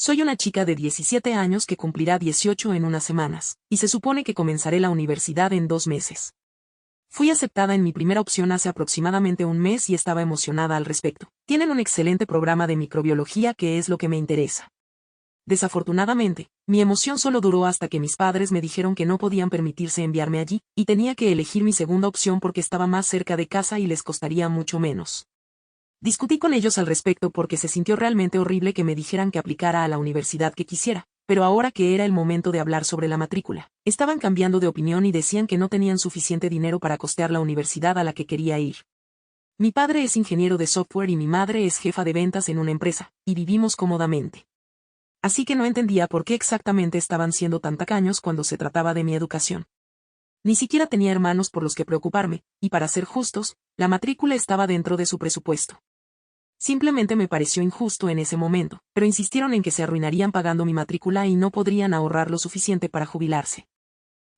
Soy una chica de 17 años que cumplirá 18 en unas semanas, y se supone que comenzaré la universidad en 2 meses. Fui aceptada en mi primera opción hace aproximadamente un mes y estaba emocionada al respecto. Tienen un excelente programa de microbiología que es lo que me interesa. Desafortunadamente, mi emoción solo duró hasta que mis padres me dijeron que no podían permitirse enviarme allí, y tenía que elegir mi segunda opción porque estaba más cerca de casa y les costaría mucho menos. Discutí con ellos al respecto porque se sintió realmente horrible que me dijeran que aplicara a la universidad que quisiera, pero ahora que era el momento de hablar sobre la matrícula, estaban cambiando de opinión y decían que no tenían suficiente dinero para costear la universidad a la que quería ir. Mi padre es ingeniero de software y mi madre es jefa de ventas en una empresa, y vivimos cómodamente. Así que no entendía por qué exactamente estaban siendo tan tacaños cuando se trataba de mi educación. Ni siquiera tenía hermanos por los que preocuparme, y para ser justos, la matrícula estaba dentro de su presupuesto. Simplemente me pareció injusto en ese momento, pero insistieron en que se arruinarían pagando mi matrícula y no podrían ahorrar lo suficiente para jubilarse.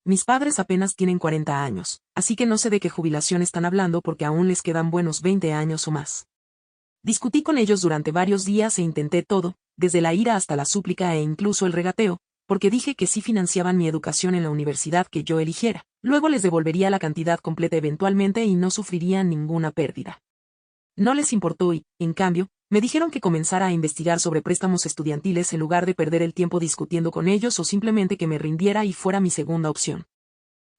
Mis padres apenas tienen 40 años, así que no sé de qué jubilación están hablando porque aún les quedan buenos 20 años o más. Discutí con ellos durante varios días e intenté todo, desde la ira hasta la súplica e incluso el regateo, porque dije que sí financiaban mi educación en la universidad que yo eligiera, luego les devolvería la cantidad completa eventualmente y no sufrirían ninguna pérdida. No les importó y, en cambio, me dijeron que comenzara a investigar sobre préstamos estudiantiles en lugar de perder el tiempo discutiendo con ellos o simplemente que me rindiera y fuera mi segunda opción.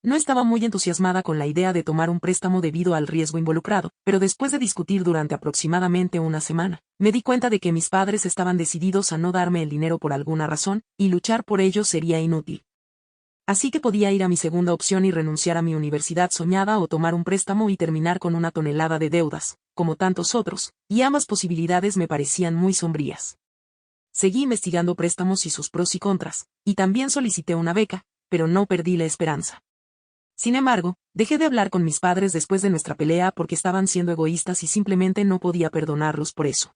No estaba muy entusiasmada con la idea de tomar un préstamo debido al riesgo involucrado, pero después de discutir durante aproximadamente una semana, me di cuenta de que mis padres estaban decididos a no darme el dinero por alguna razón, y luchar por ello sería inútil. Así que podía ir a mi segunda opción y renunciar a mi universidad soñada o tomar un préstamo y terminar con una tonelada de deudas, como tantos otros, y ambas posibilidades me parecían muy sombrías. Seguí investigando préstamos y sus pros y contras, y también solicité una beca, pero no perdí la esperanza. Sin embargo, dejé de hablar con mis padres después de nuestra pelea porque estaban siendo egoístas y simplemente no podía perdonarlos por eso.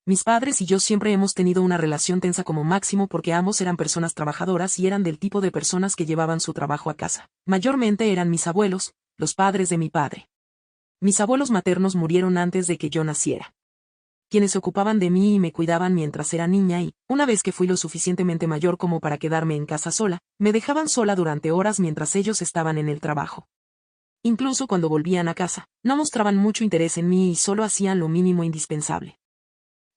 Mis padres y yo siempre hemos tenido una relación tensa como máximo porque ambos eran personas trabajadoras y eran del tipo de personas que llevaban su trabajo a casa. Mayormente eran mis abuelos, los padres de mi padre. Mis abuelos maternos murieron antes de que yo naciera. Quienes se ocupaban de mí y me cuidaban mientras era niña y, una vez que fui lo suficientemente mayor como para quedarme en casa sola, me dejaban sola durante horas mientras ellos estaban en el trabajo. Incluso cuando volvían a casa, no mostraban mucho interés en mí y solo hacían lo mínimo indispensable.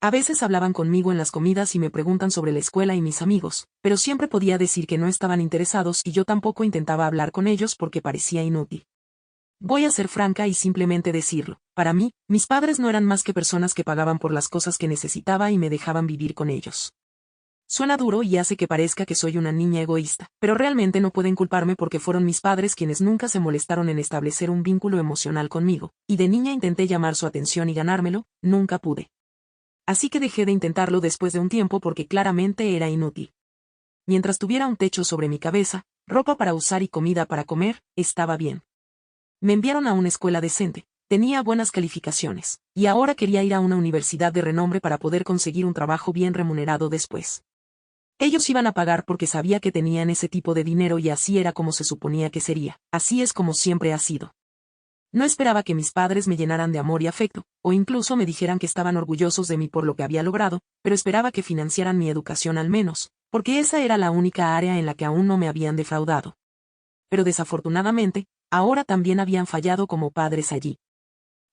A veces hablaban conmigo en las comidas y me preguntan sobre la escuela y mis amigos, pero siempre podía decir que no estaban interesados y yo tampoco intentaba hablar con ellos porque parecía inútil. Voy a ser franca y simplemente decirlo. Para mí, mis padres no eran más que personas que pagaban por las cosas que necesitaba y me dejaban vivir con ellos. Suena duro y hace que parezca que soy una niña egoísta, pero realmente no pueden culparme porque fueron mis padres quienes nunca se molestaron en establecer un vínculo emocional conmigo, y de niña intenté llamar su atención y ganármelo, nunca pude. Así que dejé de intentarlo después de un tiempo porque claramente era inútil. Mientras tuviera un techo sobre mi cabeza, ropa para usar y comida para comer, estaba bien. Me enviaron a una escuela decente, tenía buenas calificaciones, y ahora quería ir a una universidad de renombre para poder conseguir un trabajo bien remunerado después. Ellos iban a pagar porque sabía que tenían ese tipo de dinero y así era como se suponía que sería, así es como siempre ha sido. No esperaba que mis padres me llenaran de amor y afecto, o incluso me dijeran que estaban orgullosos de mí por lo que había logrado, pero esperaba que financiaran mi educación al menos, porque esa era la única área en la que aún no me habían defraudado. Pero desafortunadamente, ahora también habían fallado como padres allí.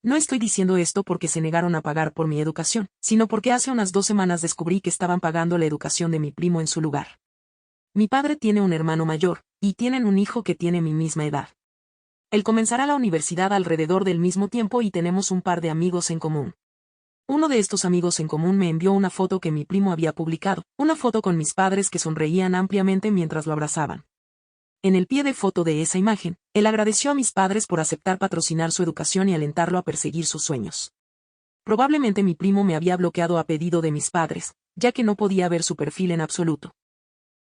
No estoy diciendo esto porque se negaron a pagar por mi educación, sino porque hace unas 2 semanas descubrí que estaban pagando la educación de mi primo en su lugar. Mi padre tiene un hermano mayor, y tienen un hijo que tiene mi misma edad. Él comenzará la universidad alrededor del mismo tiempo y tenemos un par de amigos en común. Uno de estos amigos en común me envió una foto que mi primo había publicado, una foto con mis padres que sonreían ampliamente mientras lo abrazaban. En el pie de foto de esa imagen, él agradeció a mis padres por aceptar patrocinar su educación y alentarlo a perseguir sus sueños. Probablemente mi primo me había bloqueado a pedido de mis padres, ya que no podía ver su perfil en absoluto.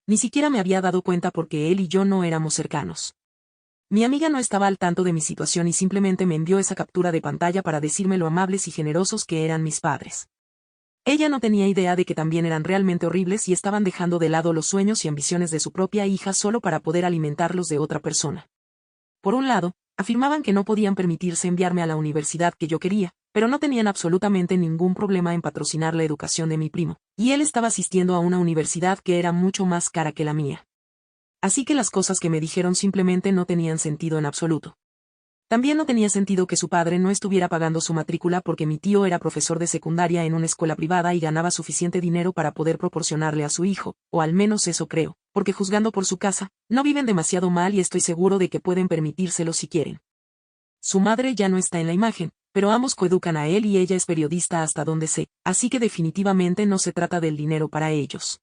Ni siquiera me había dado cuenta porque él y yo no éramos cercanos. Mi amiga no estaba al tanto de mi situación y simplemente me envió esa captura de pantalla para decirme lo amables y generosos que eran mis padres. Ella no tenía idea de que también eran realmente horribles y estaban dejando de lado los sueños y ambiciones de su propia hija solo para poder alimentarlos de otra persona. Por un lado, Afirmaban que no podían permitirse enviarme a la universidad que yo quería, pero no tenían absolutamente ningún problema en patrocinar la educación de mi primo, y él estaba asistiendo a una universidad que era mucho más cara que la mía. Así que las cosas que me dijeron simplemente no tenían sentido en absoluto. También no tenía sentido que su padre no estuviera pagando su matrícula porque mi tío era profesor de secundaria en una escuela privada y ganaba suficiente dinero para poder proporcionarle a su hijo, o al menos eso creo, porque juzgando por su casa, no viven demasiado mal y estoy seguro de que pueden permitírselo si quieren. Su madre ya no está en la imagen, pero ambos coeducan a él y ella es periodista hasta donde sé, así que definitivamente no se trata del dinero para ellos.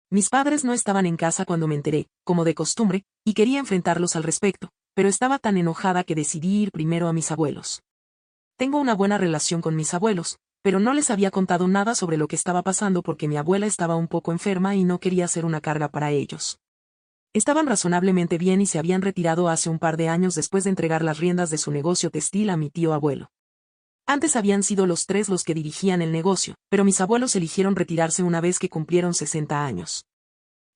Mis padres no estaban en casa cuando me enteré, como de costumbre, y quería enfrentarlos al respecto, pero estaba tan enojada que decidí ir primero a mis abuelos. Tengo una buena relación con mis abuelos, pero no les había contado nada sobre lo que estaba pasando porque mi abuela estaba un poco enferma y no quería ser una carga para ellos. Estaban razonablemente bien y se habían retirado hace un par de años después de entregar las riendas de su negocio textil a mi tío abuelo. Antes habían sido los tres los que dirigían el negocio, pero mis abuelos eligieron retirarse una vez que cumplieron 60 años.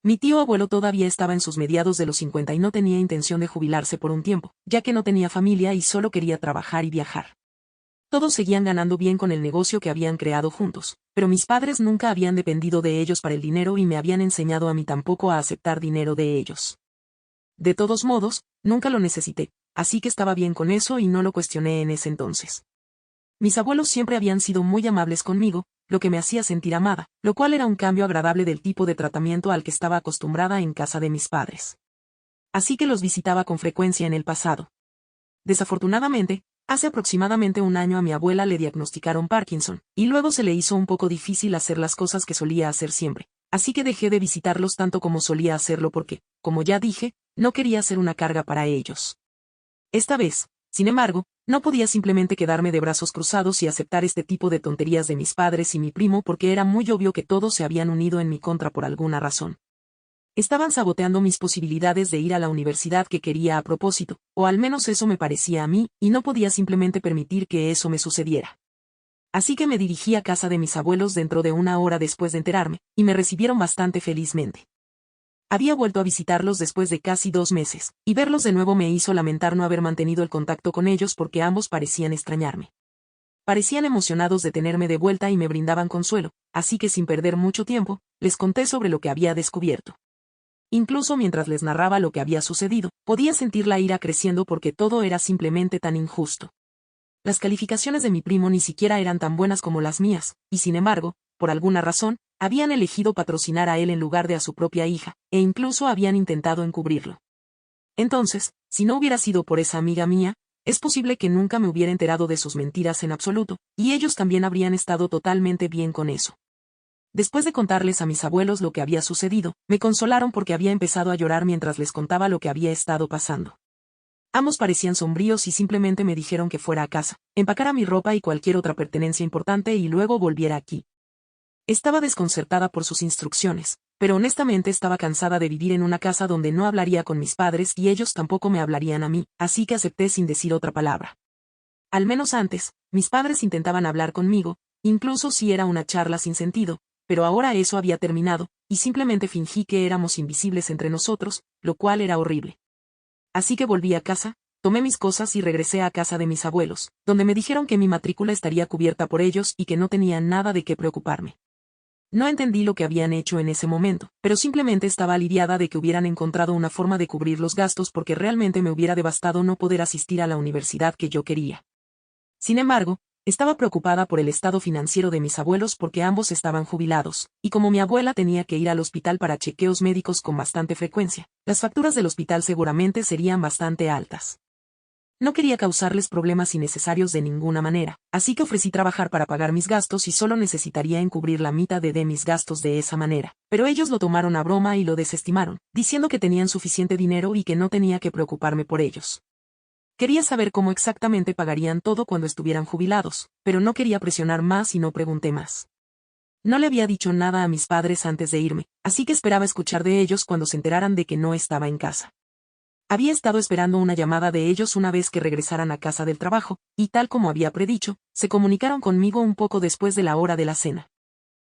Mi tío abuelo todavía estaba en sus mediados de los 50 y no tenía intención de jubilarse por un tiempo, ya que no tenía familia y solo quería trabajar y viajar. Todos seguían ganando bien con el negocio que habían creado juntos, pero mis padres nunca habían dependido de ellos para el dinero y me habían enseñado a mí tampoco a aceptar dinero de ellos. De todos modos, nunca lo necesité, así que estaba bien con eso y no lo cuestioné en ese entonces. Mis abuelos siempre habían sido muy amables conmigo, lo que me hacía sentir amada, lo cual era un cambio agradable del tipo de tratamiento al que estaba acostumbrada en casa de mis padres. Así que los visitaba con frecuencia en el pasado. Desafortunadamente, hace aproximadamente un año a mi abuela le diagnosticaron Parkinson, y luego se le hizo un poco difícil hacer las cosas que solía hacer siempre, así que dejé de visitarlos tanto como solía hacerlo porque, como ya dije, no quería ser una carga para ellos. Esta vez, sin embargo, no podía simplemente quedarme de brazos cruzados y aceptar este tipo de tonterías de mis padres y mi primo porque era muy obvio que todos se habían unido en mi contra por alguna razón. Estaban saboteando mis posibilidades de ir a la universidad que quería a propósito, o al menos eso me parecía a mí, y no podía simplemente permitir que eso me sucediera. Así que me dirigí a casa de mis abuelos dentro de una hora después de enterarme, y me recibieron bastante felizmente. Había vuelto a visitarlos después de casi 2 meses, y verlos de nuevo me hizo lamentar no haber mantenido el contacto con ellos porque ambos parecían extrañarme. Parecían emocionados de tenerme de vuelta y me brindaban consuelo, así que sin perder mucho tiempo, les conté sobre lo que había descubierto. Incluso mientras les narraba lo que había sucedido, podía sentir la ira creciendo porque todo era simplemente tan injusto. Las calificaciones de mi primo ni siquiera eran tan buenas como las mías, y sin embargo, por alguna razón, habían elegido patrocinar a él en lugar de a su propia hija, e incluso habían intentado encubrirlo. Entonces, si no hubiera sido por esa amiga mía, es posible que nunca me hubiera enterado de sus mentiras en absoluto, y ellos también habrían estado totalmente bien con eso. Después de contarles a mis abuelos lo que había sucedido, me consolaron porque había empezado a llorar mientras les contaba lo que había estado pasando. Ambos parecían sombríos y simplemente me dijeron que fuera a casa, empacara mi ropa y cualquier otra pertenencia importante y luego volviera aquí. Estaba desconcertada por sus instrucciones, pero honestamente estaba cansada de vivir en una casa donde no hablaría con mis padres y ellos tampoco me hablarían a mí, así que acepté sin decir otra palabra. Al menos antes, mis padres intentaban hablar conmigo, incluso si era una charla sin sentido, pero ahora eso había terminado, y simplemente fingí que éramos invisibles entre nosotros, lo cual era horrible. Así que volví a casa, tomé mis cosas y regresé a casa de mis abuelos, donde me dijeron que mi matrícula estaría cubierta por ellos y que no tenía nada de qué preocuparme. No entendí lo que habían hecho en ese momento, pero simplemente estaba aliviada de que hubieran encontrado una forma de cubrir los gastos porque realmente me hubiera devastado no poder asistir a la universidad que yo quería. Sin embargo, estaba preocupada por el estado financiero de mis abuelos porque ambos estaban jubilados, y como mi abuela tenía que ir al hospital para chequeos médicos con bastante frecuencia, las facturas del hospital seguramente serían bastante altas. No quería causarles problemas innecesarios de ninguna manera, así que ofrecí trabajar para pagar mis gastos y solo necesitaría encubrir la mitad de mis gastos de esa manera, pero ellos lo tomaron a broma y lo desestimaron, diciendo que tenían suficiente dinero y que no tenía que preocuparme por ellos. Quería saber cómo exactamente pagarían todo cuando estuvieran jubilados, pero no quería presionar más y no pregunté más. No le había dicho nada a mis padres antes de irme, así que esperaba escuchar de ellos cuando se enteraran de que no estaba en casa. Había estado esperando una llamada de ellos una vez que regresaran a casa del trabajo, y tal como había predicho, se comunicaron conmigo un poco después de la hora de la cena.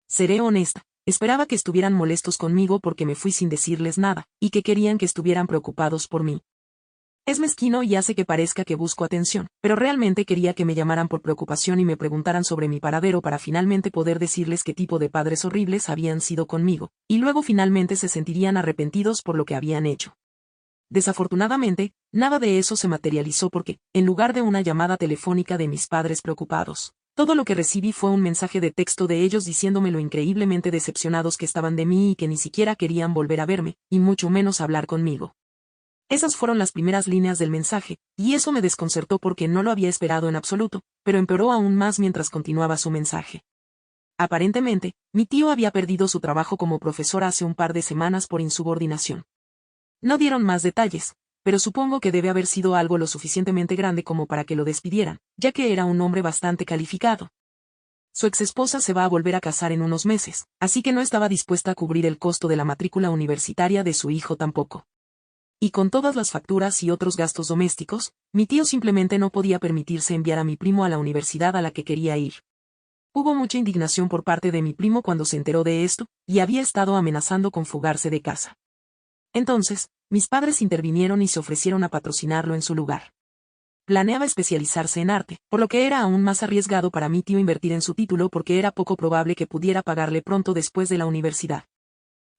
Seré honesta, esperaba que estuvieran molestos conmigo porque me fui sin decirles nada, y que querían que estuvieran preocupados por mí. Es mezquino y hace que parezca que busco atención, pero realmente quería que me llamaran por preocupación y me preguntaran sobre mi paradero para finalmente poder decirles qué tipo de padres horribles habían sido conmigo, y luego finalmente se sentirían arrepentidos por lo que habían hecho. Desafortunadamente, nada de eso se materializó porque, en lugar de una llamada telefónica de mis padres preocupados, todo lo que recibí fue un mensaje de texto de ellos diciéndome lo increíblemente decepcionados que estaban de mí y que ni siquiera querían volver a verme, y mucho menos hablar conmigo. Esas fueron las primeras líneas del mensaje, y eso me desconcertó porque no lo había esperado en absoluto, pero empeoró aún más mientras continuaba su mensaje. Aparentemente, mi tío había perdido su trabajo como profesor hace un par de semanas por insubordinación. No dieron más detalles, pero supongo que debe haber sido algo lo suficientemente grande como para que lo despidieran, ya que era un hombre bastante calificado. Su exesposa se va a volver a casar en unos meses, así que no estaba dispuesta a cubrir el costo de la matrícula universitaria de su hijo tampoco. Y con todas las facturas y otros gastos domésticos, mi tío simplemente no podía permitirse enviar a mi primo a la universidad a la que quería ir. Hubo mucha indignación por parte de mi primo cuando se enteró de esto, y había estado amenazando con fugarse de casa. Entonces, mis padres intervinieron y se ofrecieron a patrocinarlo en su lugar. Planeaba especializarse en arte, por lo que era aún más arriesgado para mi tío invertir en su título porque era poco probable que pudiera pagarle pronto después de la universidad.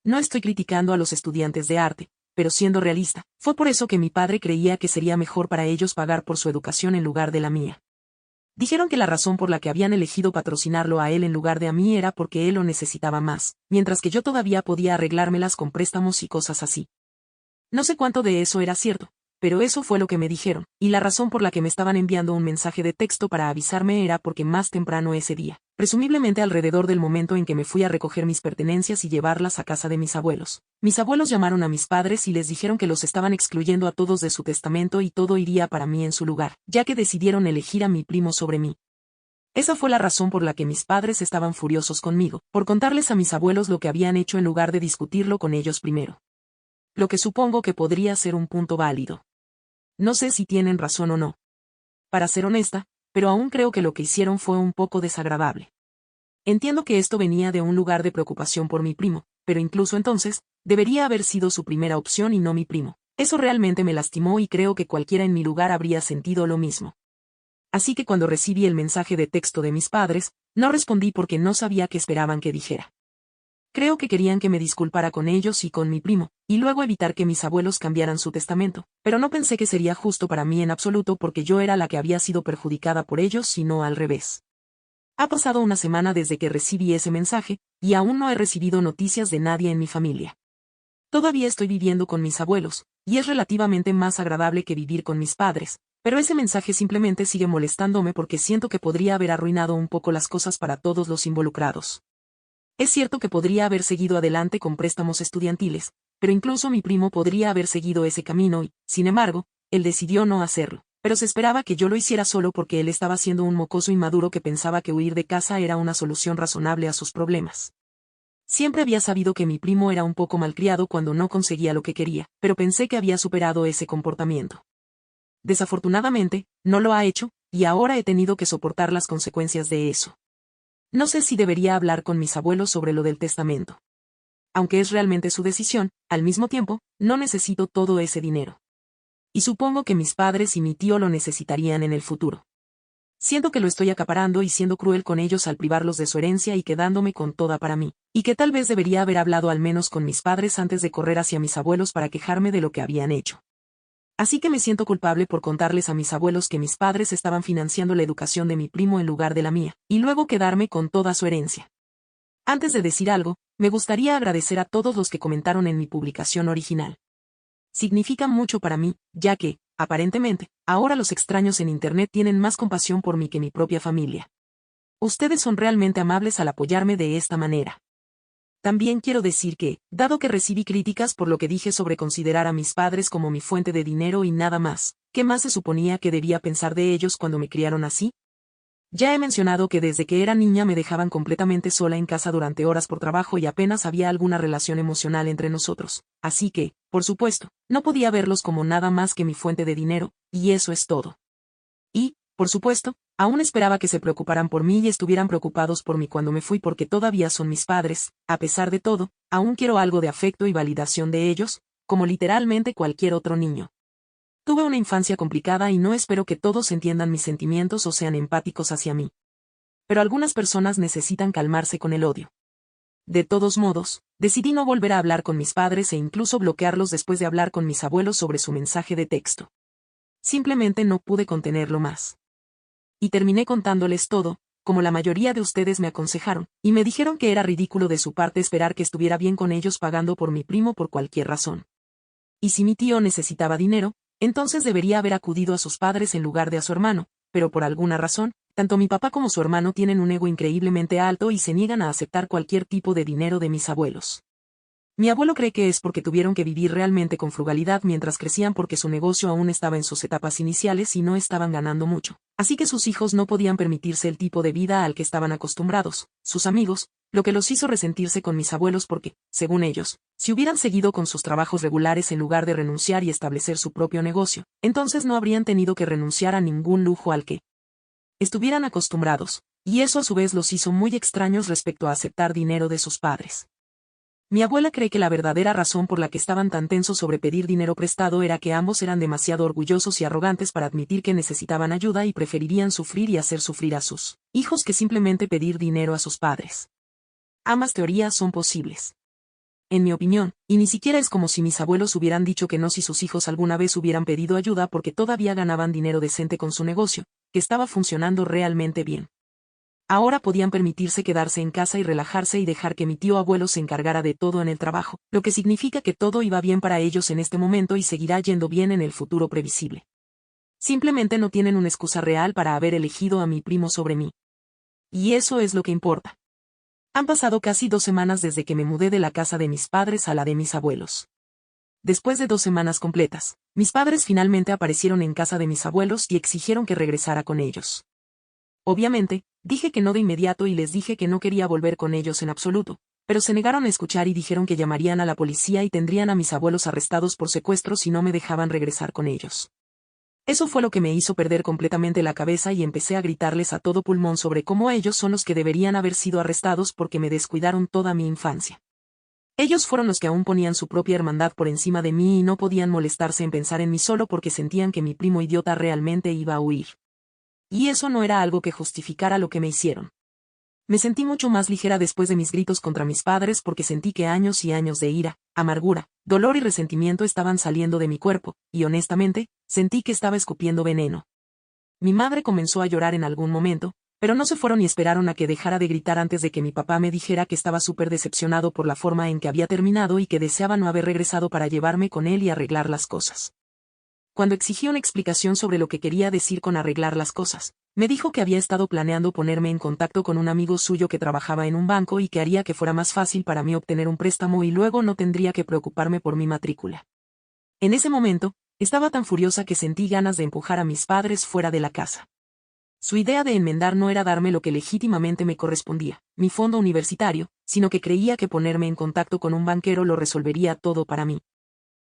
No estoy criticando a los estudiantes de arte, pero siendo realista, fue por eso que mi padre creía que sería mejor para ellos pagar por su educación en lugar de la mía. Dijeron que la razón por la que habían elegido patrocinarlo a él en lugar de a mí era porque él lo necesitaba más, mientras que yo todavía podía arreglármelas con préstamos y cosas así. No sé cuánto de eso era cierto, pero eso fue lo que me dijeron, y la razón por la que me estaban enviando un mensaje de texto para avisarme era porque más temprano ese día, presumiblemente alrededor del momento en que me fui a recoger mis pertenencias y llevarlas a casa de mis abuelos llamaron a mis padres y les dijeron que los estaban excluyendo a todos de su testamento y todo iría para mí en su lugar, ya que decidieron elegir a mi primo sobre mí. Esa fue la razón por la que mis padres estaban furiosos conmigo, por contarles a mis abuelos lo que habían hecho en lugar de discutirlo con ellos primero. Lo que supongo que podría ser un punto válido. No sé si tienen razón o no. Para ser honesta, pero aún creo que lo que hicieron fue un poco desagradable. Entiendo que esto venía de un lugar de preocupación por mi primo, pero incluso entonces, debería haber sido su primera opción y no mi primo. Eso realmente me lastimó y creo que cualquiera en mi lugar habría sentido lo mismo. Así que cuando recibí el mensaje de texto de mis padres, no respondí porque no sabía qué esperaban que dijera. Creo que querían que me disculpara con ellos y con mi primo, y luego evitar que mis abuelos cambiaran su testamento, pero no pensé que sería justo para mí en absoluto porque yo era la que había sido perjudicada por ellos, sino al revés. Ha pasado una semana desde que recibí ese mensaje, y aún no he recibido noticias de nadie en mi familia. Todavía estoy viviendo con mis abuelos, y es relativamente más agradable que vivir con mis padres, pero ese mensaje simplemente sigue molestándome porque siento que podría haber arruinado un poco las cosas para todos los involucrados. Es cierto que podría haber seguido adelante con préstamos estudiantiles, pero incluso mi primo podría haber seguido ese camino y, sin embargo, él decidió no hacerlo. Pero se esperaba que yo lo hiciera solo porque él estaba siendo un mocoso inmaduro que pensaba que huir de casa era una solución razonable a sus problemas. Siempre había sabido que mi primo era un poco malcriado cuando no conseguía lo que quería, pero pensé que había superado ese comportamiento. Desafortunadamente, no lo ha hecho, y ahora he tenido que soportar las consecuencias de eso. No sé si debería hablar con mis abuelos sobre lo del testamento. Aunque es realmente su decisión, al mismo tiempo, no necesito todo ese dinero. Y supongo que mis padres y mi tío lo necesitarían en el futuro. Siento que lo estoy acaparando y siendo cruel con ellos al privarlos de su herencia y quedándome con toda para mí, y que tal vez debería haber hablado al menos con mis padres antes de correr hacia mis abuelos para quejarme de lo que habían hecho. Así que me siento culpable por contarles a mis abuelos que mis padres estaban financiando la educación de mi primo en lugar de la mía, y luego quedarme con toda su herencia. Antes de decir algo, me gustaría agradecer a todos los que comentaron en mi publicación original. Significa mucho para mí, ya que, aparentemente, ahora los extraños en Internet tienen más compasión por mí que mi propia familia. Ustedes son realmente amables al apoyarme de esta manera. También quiero decir que, dado que recibí críticas por lo que dije sobre considerar a mis padres como mi fuente de dinero y nada más, ¿qué más se suponía que debía pensar de ellos cuando me criaron así? Ya he mencionado que desde que era niña me dejaban completamente sola en casa durante horas por trabajo y apenas había alguna relación emocional entre nosotros, así que, por supuesto, no podía verlos como nada más que mi fuente de dinero, y eso es todo. Y, por supuesto, aún esperaba que se preocuparan por mí y estuvieran preocupados por mí cuando me fui porque todavía son mis padres, a pesar de todo, aún quiero algo de afecto y validación de ellos, como literalmente cualquier otro niño. Tuve una infancia complicada y no espero que todos entiendan mis sentimientos o sean empáticos hacia mí. Pero algunas personas necesitan calmarse con el odio. De todos modos, decidí no volver a hablar con mis padres e incluso bloquearlos después de hablar con mis abuelos sobre su mensaje de texto. Simplemente no pude contenerlo más. Y terminé contándoles todo, como la mayoría de ustedes me aconsejaron, y me dijeron que era ridículo de su parte esperar que estuviera bien con ellos pagando por mi primo por cualquier razón. Y si mi tío necesitaba dinero, entonces debería haber acudido a sus padres en lugar de a su hermano, pero por alguna razón, tanto mi papá como su hermano tienen un ego increíblemente alto y se niegan a aceptar cualquier tipo de dinero de mis abuelos. Mi abuelo cree que es porque tuvieron que vivir realmente con frugalidad mientras crecían porque su negocio aún estaba en sus etapas iniciales y no estaban ganando mucho. Así que sus hijos no podían permitirse el tipo de vida al que estaban acostumbrados, sus amigos, lo que los hizo resentirse con mis abuelos porque, según ellos, si hubieran seguido con sus trabajos regulares en lugar de renunciar y establecer su propio negocio, entonces no habrían tenido que renunciar a ningún lujo al que estuvieran acostumbrados, y eso a su vez los hizo muy extraños respecto a aceptar dinero de sus padres. Mi abuela cree que la verdadera razón por la que estaban tan tensos sobre pedir dinero prestado era que ambos eran demasiado orgullosos y arrogantes para admitir que necesitaban ayuda y preferirían sufrir y hacer sufrir a sus hijos que simplemente pedir dinero a sus padres. Ambas teorías son posibles. En mi opinión, y ni siquiera es como si mis abuelos hubieran dicho que no si sus hijos alguna vez hubieran pedido ayuda porque todavía ganaban dinero decente con su negocio, que estaba funcionando realmente bien. Ahora podían permitirse quedarse en casa y relajarse y dejar que mi tío abuelo se encargara de todo en el trabajo, lo que significa que todo iba bien para ellos en este momento y seguirá yendo bien en el futuro previsible. Simplemente no tienen una excusa real para haber elegido a mi primo sobre mí. Y eso es lo que importa. Han pasado casi 2 semanas desde que me mudé de la casa de mis padres a la de mis abuelos. Después de 2 semanas completas, mis padres finalmente aparecieron en casa de mis abuelos y exigieron que regresara con ellos. Obviamente, dije que no de inmediato y les dije que no quería volver con ellos en absoluto, pero se negaron a escuchar y dijeron que llamarían a la policía y tendrían a mis abuelos arrestados por secuestro si no me dejaban regresar con ellos. Eso fue lo que me hizo perder completamente la cabeza y empecé a gritarles a todo pulmón sobre cómo ellos son los que deberían haber sido arrestados porque me descuidaron toda mi infancia. Ellos fueron los que aún ponían su propia hermandad por encima de mí y no podían molestarse en pensar en mí solo porque sentían que mi primo idiota realmente iba a huir. Y eso no era algo que justificara lo que me hicieron. Me sentí mucho más ligera después de mis gritos contra mis padres porque sentí que años y años de ira, amargura, dolor y resentimiento estaban saliendo de mi cuerpo, y honestamente, sentí que estaba escupiendo veneno. Mi madre comenzó a llorar en algún momento, pero no se fueron y esperaron a que dejara de gritar antes de que mi papá me dijera que estaba súper decepcionado por la forma en que había terminado y que deseaba no haber regresado para llevarme con él y arreglar las cosas. Cuando exigí una explicación sobre lo que quería decir con arreglar las cosas, me dijo que había estado planeando ponerme en contacto con un amigo suyo que trabajaba en un banco y que haría que fuera más fácil para mí obtener un préstamo y luego no tendría que preocuparme por mi matrícula. En ese momento, estaba tan furiosa que sentí ganas de empujar a mis padres fuera de la casa. Su idea de enmendar no era darme lo que legítimamente me correspondía, mi fondo universitario, sino que creía que ponerme en contacto con un banquero lo resolvería todo para mí.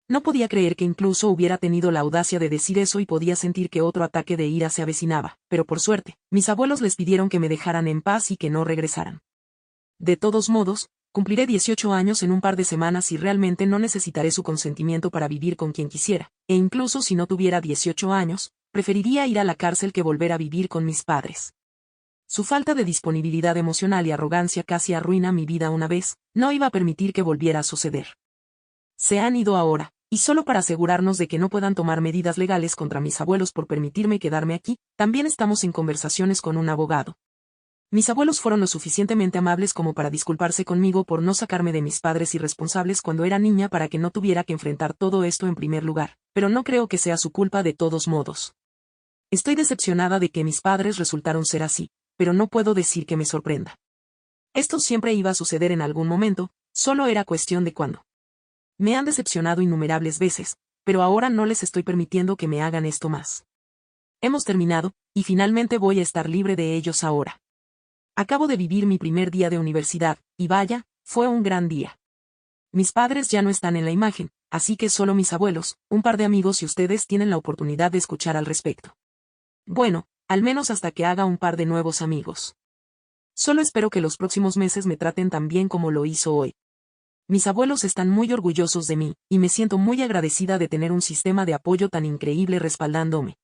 No podía creer que incluso hubiera tenido la audacia de decir eso y podía sentir que otro ataque de ira se avecinaba, pero por suerte, mis abuelos les pidieron que me dejaran en paz y que no regresaran. De todos modos, cumpliré 18 años en un par de semanas y realmente no necesitaré su consentimiento para vivir con quien quisiera, e incluso si no tuviera 18 años, preferiría ir a la cárcel que volver a vivir con mis padres. Su falta de disponibilidad emocional y arrogancia casi arruina mi vida una vez, no iba a permitir que volviera a suceder. Se han ido ahora. Y solo para asegurarnos de que no puedan tomar medidas legales contra mis abuelos por permitirme quedarme aquí, también estamos en conversaciones con un abogado. Mis abuelos fueron lo suficientemente amables como para disculparse conmigo por no sacarme de mis padres irresponsables cuando era niña para que no tuviera que enfrentar todo esto en primer lugar, pero no creo que sea su culpa de todos modos. Estoy decepcionada de que mis padres resultaron ser así, pero no puedo decir que me sorprenda. Esto siempre iba a suceder en algún momento, solo era cuestión de cuándo. Me han decepcionado innumerables veces, pero ahora no les estoy permitiendo que me hagan esto más. Hemos terminado, y finalmente voy a estar libre de ellos ahora. Acabo de vivir mi primer día de universidad, y vaya, fue un gran día. Mis padres ya no están en la imagen, así que solo mis abuelos, un par de amigos y ustedes tienen la oportunidad de escuchar al respecto. Bueno, al menos hasta que haga un par de nuevos amigos. Solo espero que los próximos meses me traten tan bien como lo hizo hoy. Mis abuelos están muy orgullosos de mí, y me siento muy agradecida de tener un sistema de apoyo tan increíble respaldándome.